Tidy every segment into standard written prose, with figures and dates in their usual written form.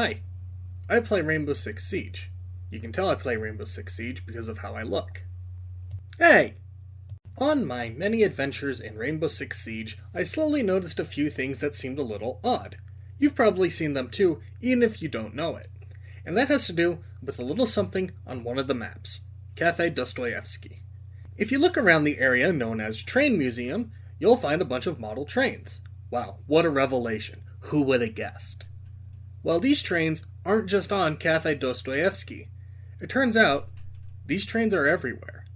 Hi, I play Rainbow Six Siege. You can tell I play Rainbow Six Siege because of how I look. Hey! On my many adventures in Rainbow Six Siege, I slowly noticed a few things that seemed a little odd. You've probably seen them too, even if you don't know it. And that has to do with a little something on one of the maps, Cafe Dostoyevsky. If you look around the area known as Train Museum, you'll find a bunch of model trains. Wow, what a revelation. Who would have guessed? Well, these trains aren't just on Cafe Dostoyevsky. It turns out, these trains are everywhere.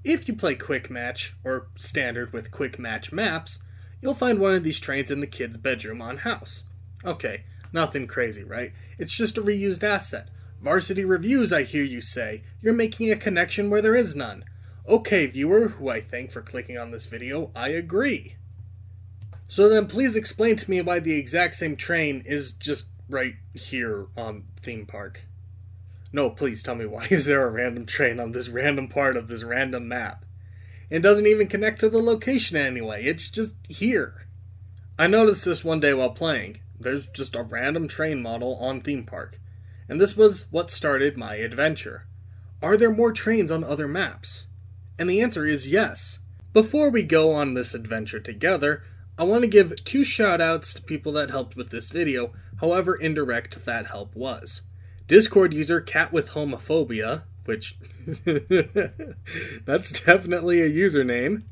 If you play Quick Match, or Standard with Quick Match maps, you'll find one of these trains in the kid's bedroom on House. Okay, nothing crazy, right? It's just a reused asset. Varsity Reviews, I hear you say. You're making a connection where there is none. Okay, viewer, who I thank for clicking on this video, I agree. So then please explain to me why the exact same train is just right here on Theme Park. No, please tell me, why is there a random train on this random part of this random map? It doesn't even connect to the location anyway, it's just here. I noticed this one day while playing. There's just a random train model on Theme Park. And this was what started my adventure. Are there more trains on other maps? And the answer is yes. Before we go on this adventure together, I want to give 2 shoutouts to people that helped with this video, however indirect that help was. Discord user Cat with Homophobia, which that's definitely a username,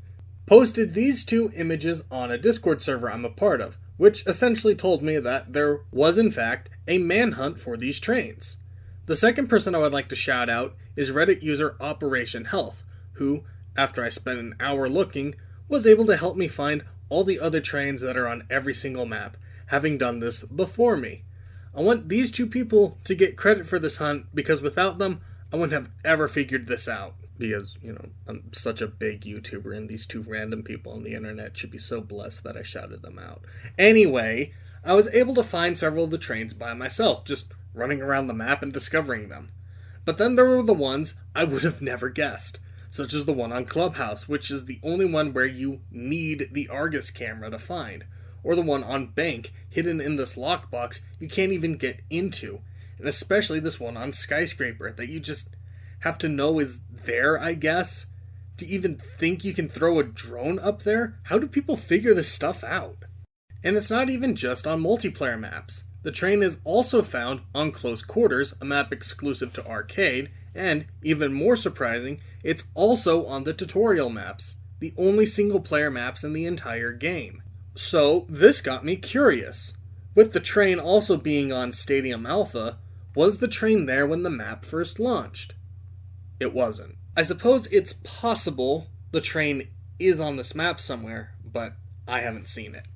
posted these 2 images on a Discord server I'm a part of, which essentially told me that there was in fact a manhunt for these trains. The second person I would like to shout out is Reddit user Operation Health, who, after I spent an hour looking, was able to help me find all the other trains that are on every single map, having done this before me. I want these 2 people to get credit for this hunt, because without them, I wouldn't have ever figured this out. Because, I'm such a big YouTuber, and these 2 random people on the internet should be so blessed that I shouted them out. Anyway, I was able to find several of the trains by myself, just running around the map and discovering them. But then there were the ones I would have never guessed, such as the one on Clubhouse, which is the only one where you need the Argus camera to find, or the one on Bank, hidden in this lockbox you can't even get into, and especially this one on Skyscraper that you just have to know is there, I guess. To even think you can throw a drone up there? How do people figure this stuff out? And it's not even just on multiplayer maps. The train is also found on Close Quarters, a map exclusive to Arcade, and, even more surprising, it's also on the tutorial maps, the only single-player maps in the entire game. So, this got me curious. With the train also being on Stadium Alpha, was the train there when the map first launched? It wasn't. I suppose it's possible the train is on this map somewhere, but I haven't seen it.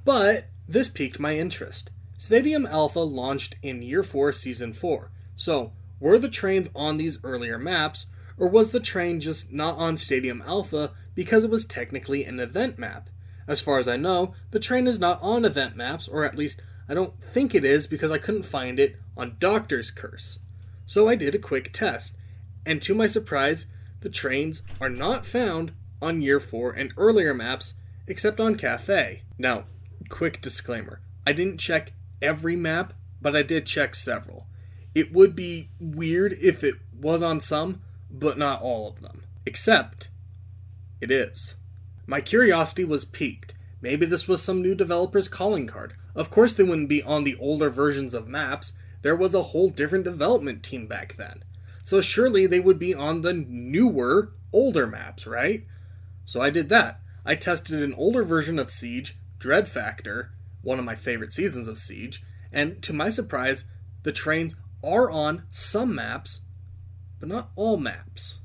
But this piqued my interest. Stadium Alpha launched in Year 4, Season 4, so were the trains on these earlier maps, or was the train just not on Stadium Alpha because it was technically an event map? As far as I know, the train is not on event maps, or at least I don't think it is because I couldn't find it on Doctor's Curse. So I did a quick test, and to my surprise, the trains are not found on Year 4 and earlier maps, except on Cafe. Now, quick disclaimer, I didn't check every map, but I did check several. It would be weird if it was on some, but not all of them. Except, it is. My curiosity was piqued. Maybe this was some new developer's calling card. Of course they wouldn't be on the older versions of maps. There was a whole different development team back then. So surely they would be on the newer, older maps, right? So I did that. I tested an older version of Siege, Dread Factor, one of my favorite seasons of Siege, and to my surprise, the trains are on some maps, but not all maps.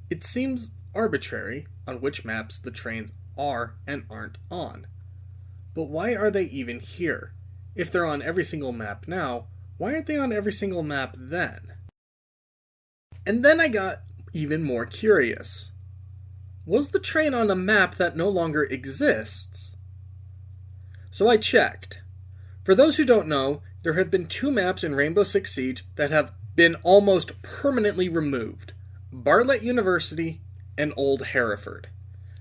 It seems arbitrary on which maps the trains are and aren't on. But why are they even here? If they're on every single map now, why aren't they on every single map then? And then I got even more curious. Was the train on a map that no longer exists? So I checked. For those who don't know, there have been 2 maps in Rainbow Six Siege that have been almost permanently removed. Bartlett University and Old Hereford.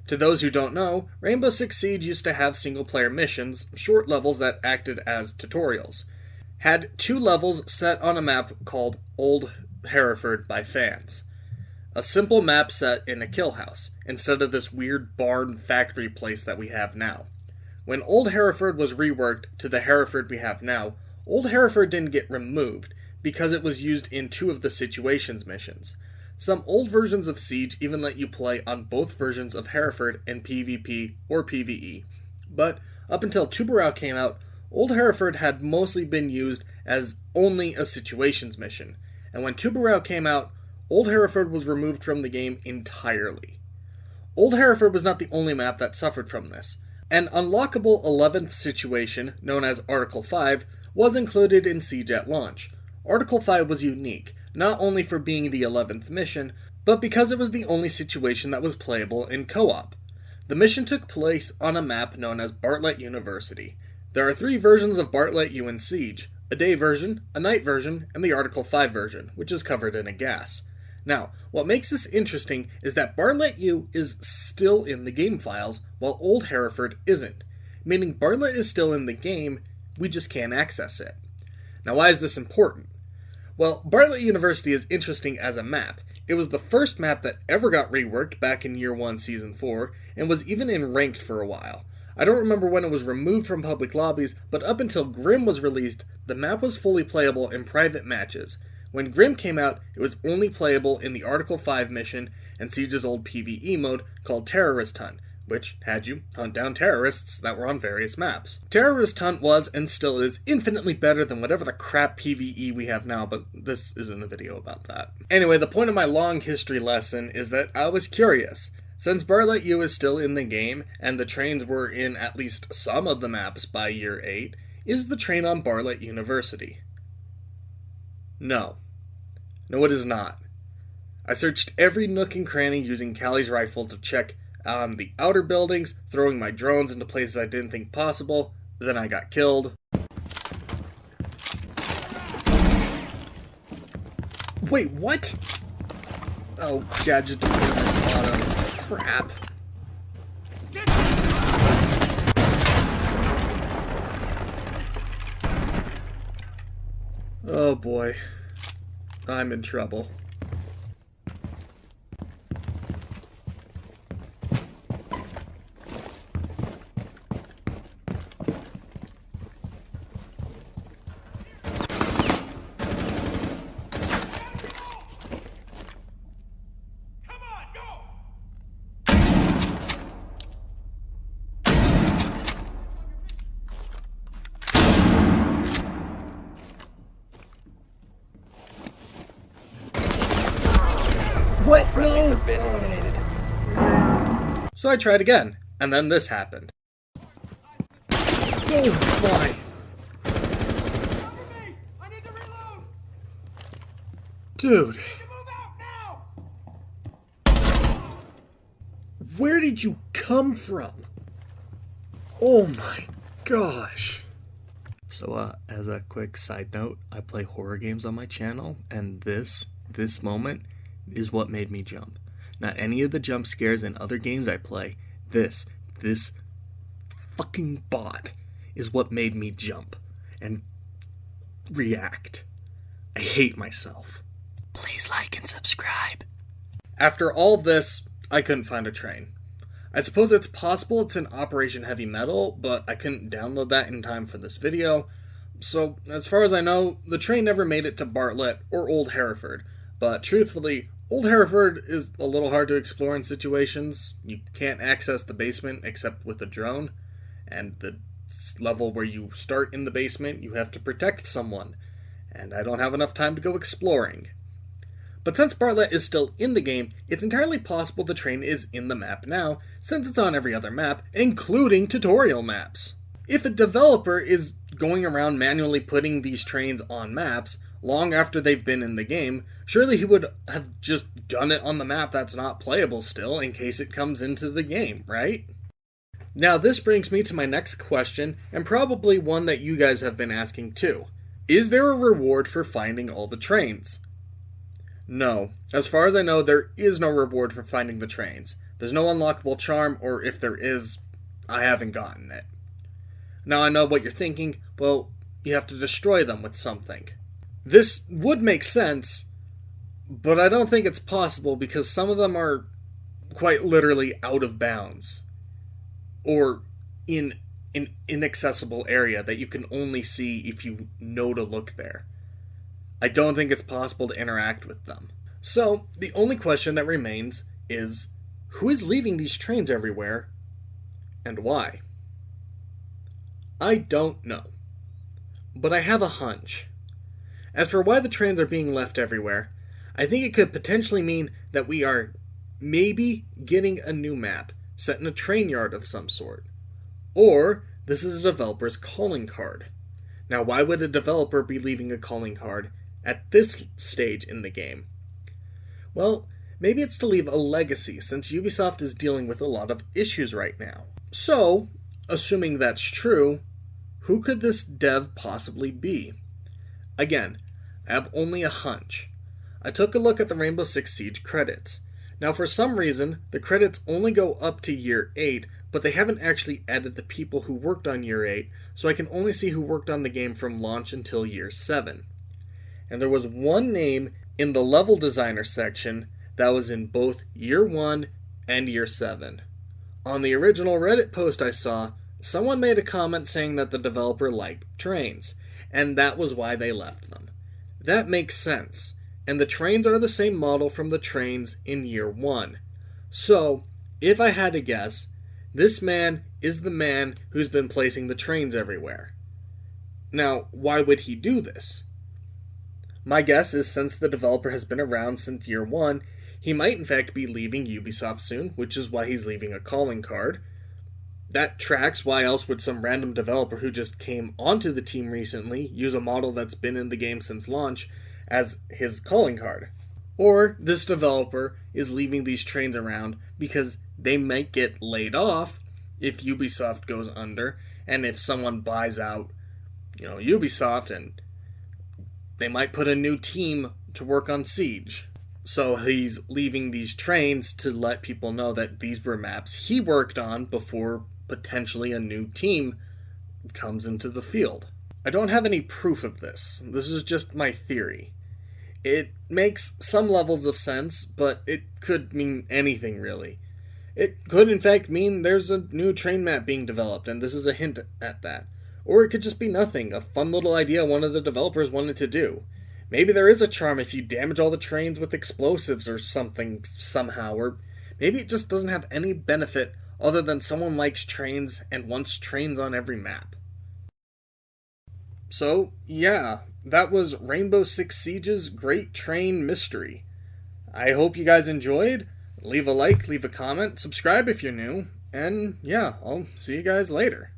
To those who don't know, Rainbow Six Siege used to have single-player missions, short levels that acted as tutorials. had 2 levels set on a map called Old Hereford by fans. A simple map set in a kill house, instead of this weird barn factory place that we have now. When Old Hereford was reworked to the Hereford we have now, Old Hereford didn't get removed, because it was used in 2 of the Situations missions. Some old versions of Siege even let you play on both versions of Hereford in PvP or PvE, but up until Tubarão came out, Old Hereford had mostly been used as only a Situations mission, and when Tubarão came out, Old Hereford was removed from the game entirely. Old Hereford was not the only map that suffered from this. An unlockable 11th situation, known as Article 5, was included in Siege at launch. Article 5 was unique, not only for being the 11th mission, but because it was the only situation that was playable in co-op. The mission took place on a map known as Bartlett University. There are 3 versions of Bartlett U in Siege: a day version, a night version, and the Article 5 version, which is covered in a gas. Now, what makes this interesting is that Bartlett U is still in the game files, while Old Hereford isn't, meaning Bartlett is still in the game, we just can't access it. Now, why is this important? Well, Bartlett University is interesting as a map. It was the first map that ever got reworked back in Year 1 Season 4, and was even in Ranked for a while. I don't remember when it was removed from public lobbies, but up until Grim was released, the map was fully playable in private matches. When Grim came out, it was only playable in the Article 5 mission and Siege's old PvE mode called Terrorist Hunt, which had you hunt down terrorists that were on various maps. Terrorist Hunt was, and still is, infinitely better than whatever the crap PvE we have now, but this isn't a video about that. Anyway, the point of my long history lesson is that I was curious. Since Bartlett U is still in the game, and the trains were in at least some of the maps by Year 8, is the train on Bartlett University? No. No, it is not. I searched every nook and cranny using Callie's rifle to check on the outer buildings, throwing my drones into places I didn't think possible. Then I got killed. Wait, what? Oh, gadget auto. Crap. Oh boy. I'm in trouble. What? No! So I tried again, and then this happened. Oh my! Dude. Where did you come from? Oh my gosh. So, as a quick side note, I play horror games on my channel, and this moment is what made me jump. Not any of the jump scares in other games I play. This fucking bot is what made me jump and react. I hate myself. Please like and subscribe. After all this, I couldn't find a train. I suppose it's possible it's in Operation Heavy Metal, but I couldn't download that in time for this video. So, as far as I know, the train never made it to Bartlett or Old Hereford. But truthfully, Old Hereford is a little hard to explore in situations. You can't access the basement except with a drone. And the level where you start in the basement, you have to protect someone. And I don't have enough time to go exploring. But since Bartlett is still in the game, it's entirely possible the train is in the map now, since it's on every other map, including tutorial maps. If a developer is going around manually putting these trains on maps, long after they've been in the game, surely he would have just done it on the map that's not playable still, in case it comes into the game, right? Now this brings me to my next question, and probably one that you guys have been asking too. Is there a reward for finding all the trains? No. As far as I know, there is no reward for finding the trains. There's no unlockable charm, or if there is, I haven't gotten it. Now I know what you're thinking. Well, you have to destroy them with something. This would make sense, but I don't think it's possible because some of them are quite literally out of bounds or in an inaccessible area that you can only see if you know to look there. I don't think it's possible to interact with them. So, the only question that remains is, who is leaving these trains everywhere, and why? I don't know, but I have a hunch. As for why the trains are being left everywhere, I think it could potentially mean that we are maybe getting a new map set in a train yard of some sort. Or this is a developer's calling card. Now, why would a developer be leaving a calling card at this stage in the game? Well, maybe it's to leave a legacy, since Ubisoft is dealing with a lot of issues right now. So, assuming that's true, who could this dev possibly be? Again, I have only a hunch. I took a look at the Rainbow Six Siege credits. Now, for some reason, the credits only go up to year 8, but they haven't actually added the people who worked on year 8, so I can only see who worked on the game from launch until year 7. And there was one name in the level designer section that was in both year 1 and year 7. On the original Reddit post I saw, someone made a comment saying that the developer liked trains, and that was why they left them. That makes sense, and the trains are the same model from the trains in year 1. So, if I had to guess, this man is the man who's been placing the trains everywhere. Now, why would he do this? My guess is since the developer has been around since year 1, he might in fact be leaving Ubisoft soon, which is why he's leaving a calling card. That tracks. Why else would some random developer who just came onto the team recently use a model that's been in the game since launch as his calling card? Or this developer is leaving these trains around because they might get laid off if Ubisoft goes under, and if someone buys out, Ubisoft, and they might put a new team to work on Siege. So he's leaving these trains to let people know that these were maps he worked on before potentially a new team comes into the field. I don't have any proof of this. This is just my theory. It makes some levels of sense, but it could mean anything really. It could in fact mean there's a new train map being developed, and this is a hint at that. Or it could just be nothing, a fun little idea one of the developers wanted to do. Maybe there is a charm if you damage all the trains with explosives or something somehow, or maybe it just doesn't have any benefit other than someone likes trains and wants trains on every map. So, yeah, that was Rainbow Six Siege's Great Train Mystery. I hope you guys enjoyed. Leave a like, leave a comment, subscribe if you're new, and yeah, I'll see you guys later.